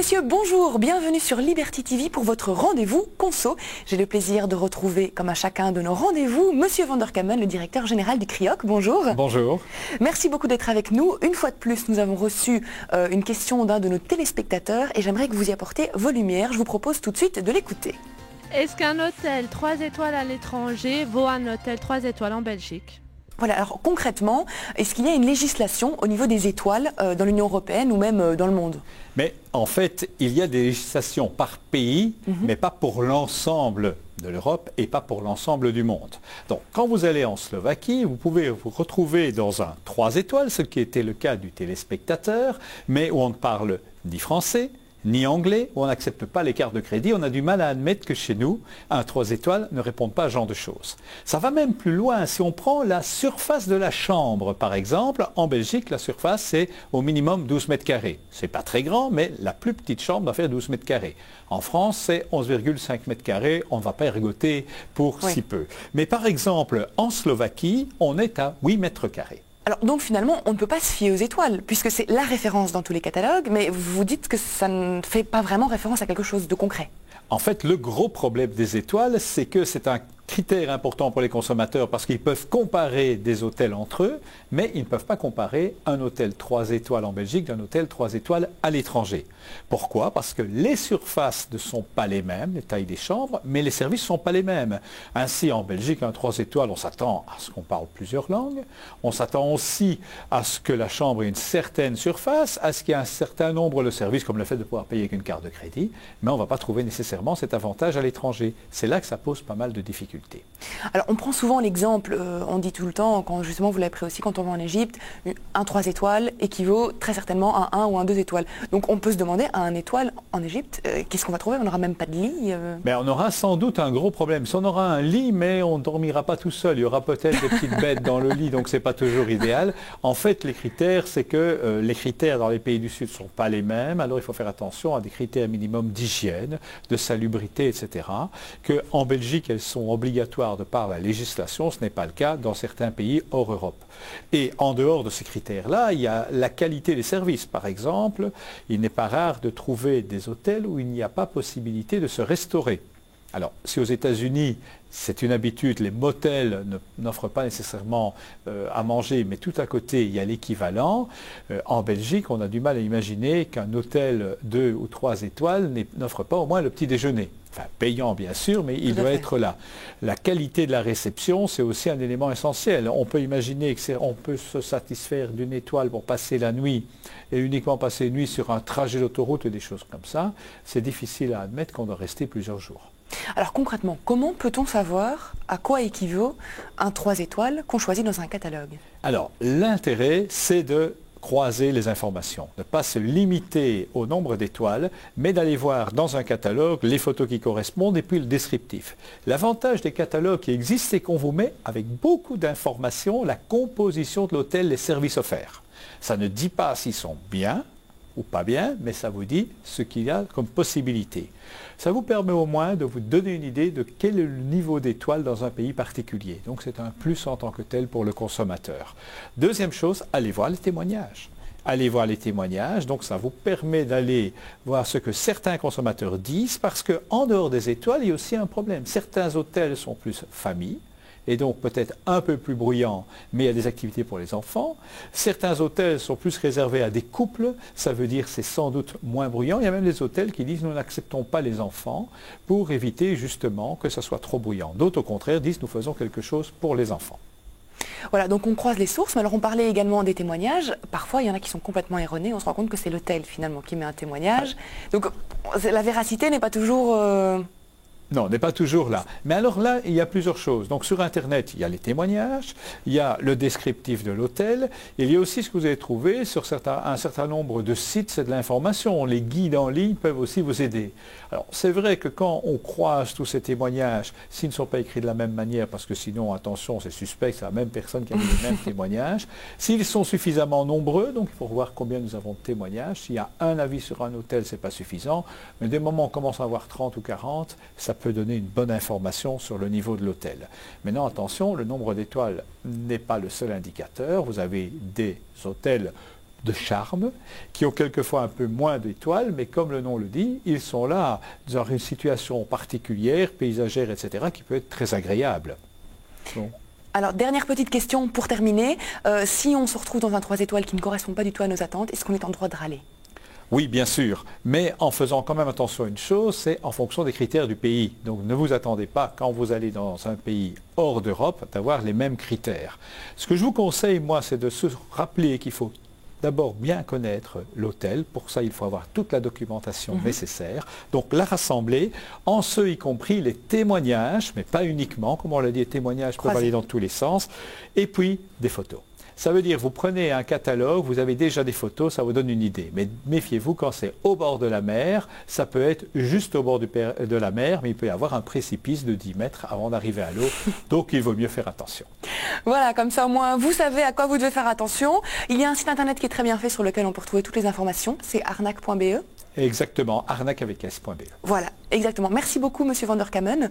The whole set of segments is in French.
messieurs, bonjour, bienvenue sur Liberty TV pour votre rendez-vous conso. J'ai le plaisir de retrouver, comme à chacun de nos rendez-vous, monsieur Van der Kamen, le directeur général du CRIOC. Bonjour. Bonjour. Merci beaucoup d'être avec nous. Une fois de plus, nous avons reçu une question d'un de nos téléspectateurs et j'aimerais que vous y apportiez vos lumières. Je vous propose tout de suite de l'écouter. Est-ce qu'un hôtel 3 étoiles à l'étranger vaut un hôtel 3 étoiles en Belgique ? Voilà, alors concrètement, est-ce qu'il y a une législation au niveau des étoiles dans l'Union européenne ou même dans le monde ? Mais en fait, il y a des législations par pays, mais pas pour l'ensemble de l'Europe et pas pour l'ensemble du monde. Donc, quand vous allez en Slovaquie, vous pouvez vous retrouver dans un 3 étoiles, ce qui était le cas du téléspectateur, mais où on ne parle ni français, ni anglais, où on n'accepte pas les cartes de crédit. On a du mal à admettre que chez nous, un 3 étoiles ne répond pas à ce genre de choses. Ça va même plus loin. Si on prend la surface de la chambre, par exemple, en Belgique, la surface, c'est au minimum 12 mètres carrés. C'est pas très grand, mais la plus petite chambre doit faire 12 mètres carrés. En France, c'est 11,5 mètres carrés. On ne va pas ergoter pour si peu. Mais par exemple, en Slovaquie, on est à 8 mètres carrés. Alors donc finalement, on ne peut pas se fier aux étoiles, puisque c'est la référence dans tous les catalogues, mais vous dites que ça ne fait pas vraiment référence à quelque chose de concret. En fait, le gros problème des étoiles, c'est que c'est un critère important pour les consommateurs parce qu'ils peuvent comparer des hôtels entre eux, mais ils ne peuvent pas comparer un hôtel 3 étoiles en Belgique d'un hôtel 3 étoiles à l'étranger. Pourquoi? Parce que les surfaces ne sont pas les mêmes, les tailles des chambres, mais les services ne sont pas les mêmes. Ainsi, en Belgique, un 3 étoiles, on s'attend à ce qu'on parle plusieurs langues, on s'attend aussi à ce que la chambre ait une certaine surface, à ce qu'il y ait un certain nombre de services, comme le fait de pouvoir payer avec une carte de crédit, mais on ne va pas trouver nécessairement cet avantage à l'étranger. C'est là que ça pose pas mal de difficultés. Alors on prend souvent l'exemple, on dit tout le temps, quand justement vous l'avez pris aussi quand on va en Égypte, un 3 étoiles équivaut très certainement à un 1 ou un 2 étoiles. Donc on peut se demander à un étoile en Égypte, qu'est-ce qu'on va trouver? On n'aura même pas de lit Mais on aura sans doute un gros problème. Si on aura un lit, mais on ne dormira pas tout seul, il y aura peut-être des petites bêtes dans le lit, donc ce n'est pas toujours idéal. En fait, les critères, c'est que les critères dans les pays du Sud ne sont pas les mêmes, alors il faut faire attention à des critères minimums d'hygiène, de salubrité, etc. Qu'en Belgique, elles sont obligatoires de par la législation, ce n'est pas le cas dans certains pays hors Europe. Et en dehors de ces critères-là, il y a la qualité des services. Par exemple, il n'est pas rare de trouver des hôtels où il n'y a pas possibilité de se restaurer. Alors, si aux États-Unis, c'est une habitude, les motels n'offrent pas nécessairement à manger, mais tout à côté, il y a l'équivalent. En Belgique, on a du mal à imaginer qu'un hôtel 2 ou 3 étoiles n'offre pas au moins le petit déjeuner. Enfin, payant bien sûr, mais il doit être là. La qualité de la réception, c'est aussi un élément essentiel. On peut imaginer qu'on peut se satisfaire d'une étoile pour passer la nuit et uniquement passer une nuit sur un trajet d'autoroute et des choses comme ça. C'est difficile à admettre qu'on doit rester plusieurs jours. Alors concrètement, comment peut-on savoir à quoi équivaut un 3 étoiles qu'on choisit dans un catalogue? Alors l'intérêt, c'est de croiser les informations, ne pas se limiter au nombre d'étoiles, mais d'aller voir dans un catalogue les photos qui correspondent et puis le descriptif. L'avantage des catalogues qui existent, c'est qu'on vous met avec beaucoup d'informations la composition de l'hôtel, les services offerts. Ça ne dit pas s'ils sont bien ou pas bien, mais ça vous dit ce qu'il y a comme possibilité. Ça vous permet au moins de vous donner une idée de quel est le niveau d'étoiles dans un pays particulier. Donc c'est un plus en tant que tel pour le consommateur. Deuxième chose, allez voir les témoignages. Allez voir les témoignages, donc ça vous permet d'aller voir ce que certains consommateurs disent, parce qu'en dehors des étoiles, il y a aussi un problème. Certains hôtels sont plus famille, et donc peut-être un peu plus bruyant, mais il y a des activités pour les enfants. Certains hôtels sont plus réservés à des couples, ça veut dire c'est sans doute moins bruyant. Il y a même des hôtels qui disent nous n'acceptons pas les enfants pour éviter justement que ça soit trop bruyant. D'autres au contraire disent nous faisons quelque chose pour les enfants. Voilà, donc on croise les sources, mais alors on parlait également des témoignages. Parfois, il y en a qui sont complètement erronés. On se rend compte que c'est l'hôtel finalement qui met un témoignage. Donc la véracité n'est pas toujours... Non, on n'est pas toujours là. Mais alors là, il y a plusieurs choses. Donc sur Internet, il y a les témoignages, il y a le descriptif de l'hôtel, il y a aussi ce que vous avez trouvé sur un certain nombre de sites, c'est de l'information. Les guides en ligne peuvent aussi vous aider. Alors c'est vrai que quand on croise tous ces témoignages, s'ils ne sont pas écrits de la même manière, parce que sinon, attention, c'est suspect, c'est la même personne qui a mis les mêmes témoignages, s'ils sont suffisamment nombreux, donc il faut voir combien nous avons de témoignages. S'il y a un avis sur un hôtel, ce n'est pas suffisant, mais dès le moment où on commence à avoir 30 ou 40, ça peut donner une bonne information sur le niveau de l'hôtel. Maintenant, attention, le nombre d'étoiles n'est pas le seul indicateur. Vous avez des hôtels de charme, qui ont quelquefois un peu moins d'étoiles, mais comme le nom le dit, ils sont là dans une situation particulière, paysagère, etc., qui peut être très agréable. Bon. Alors, dernière petite question pour terminer. Si on se retrouve dans un 3 étoiles qui ne correspond pas du tout à nos attentes, est-ce qu'on est en droit de râler? Oui, bien sûr, mais en faisant quand même attention à une chose, c'est en fonction des critères du pays. Donc ne vous attendez pas, quand vous allez dans un pays hors d'Europe, d'avoir les mêmes critères. Ce que je vous conseille, moi, c'est de se rappeler qu'il faut d'abord bien connaître l'hôtel. Pour ça, il faut avoir toute la documentation nécessaire. Donc la rassembler, en ce y compris les témoignages, mais pas uniquement, comme on l'a dit, les témoignages peuvent aller dans tous les sens, et puis des photos. Ça veut dire, vous prenez un catalogue, vous avez déjà des photos, ça vous donne une idée. Mais méfiez-vous, quand c'est au bord de la mer, ça peut être juste au bord de la mer, mais il peut y avoir un précipice de 10 mètres avant d'arriver à l'eau. Donc il vaut mieux faire attention. Voilà, comme ça au moins vous savez à quoi vous devez faire attention. Il y a un site internet qui est très bien fait sur lequel on peut retrouver toutes les informations, c'est arnaque.be. Exactement, arnaqueavecS.be. Voilà, exactement. Merci beaucoup, Monsieur Van der Kamen.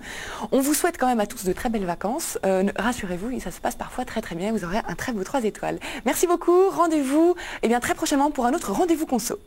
On vous souhaite quand même à tous de très belles vacances. Rassurez-vous, ça se passe parfois très très bien. Vous aurez un très beau 3 étoiles. Merci beaucoup. Rendez-vous très prochainement pour un autre rendez-vous conso.